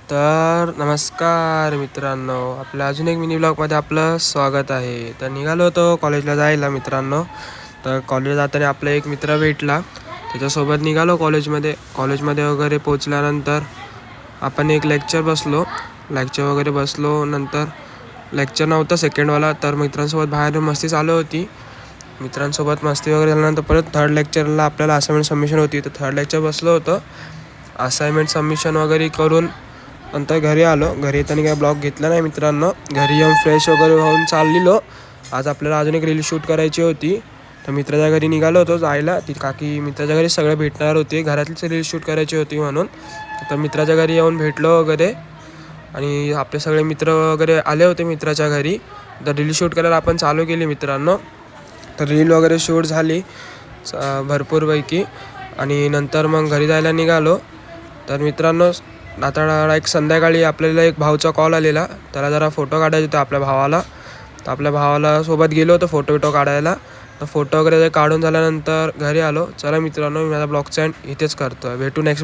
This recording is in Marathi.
तर नमस्कार मित्रांनो, आपल्या अजून एक मिनी ब्लॉगमध्ये आपलं स्वागत आहे. तर निघालो होतो कॉलेजला जायला मित्रांनो. तर कॉलेजला जाताना आपला एक मित्र भेटला, त्याच्यासोबत निघालो कॉलेजमध्ये वगैरे पोचल्यानंतर आपण एक लेक्चर वगैरे बसलो. नंतर लेक्चर नव्हता सेकंडवाला, तर मित्रांसोबत बाहेर मस्ती चालू होती. मित्रांसोबत मस्ती वगैरे झाल्यानंतर परत थर्ड लेक्चरला आपल्याला असाइनमेंट सबमिशन होती. तर थर्ड लेक्चर बसलो होतो, असाइनमेंट सबमिशन वगैरे करून नंतर घरी आलो. घरी येताना काही ब्लॉग घेतला नाही मित्रांनो. घरी येऊन फ्रेश वगैरे होऊन चाललेलो. आज आपल्याला अजून एक रील शूट करायची होती, तर मित्राच्या घरी निघालो होतो जायला. ती काकी मित्राच्या घरी सगळे भेटणार होते, घरातलीच रील शूट करायची होती म्हणून. तर मित्राच्या घरी येऊन भेटलो वगैरे आणि आपले सगळे मित्र वगैरे आले होते मित्राच्या घरी. तर रील शूट करायला आपण चालू केली मित्रांनो. तर रील वगैरे शूट झाली भरपूरपैकी आणि नंतर मग घरी जायला निघालो. तर मित्रांनो, आता एक संध्याकाळी आपल्याला एक भाऊचा कॉल आलेला, त्याला जरा फोटो काढायचे होते आपल्या भावाला. तर आपल्या भावाला सोबत गेलो होतो फोटो काढायला. तर फोटो वगैरे काढून झाल्यानंतर घरी आलो. चला मित्रांनो, मी माझा ब्लॉगचा एंड इथेच करतो. भेटू नेक्स्ट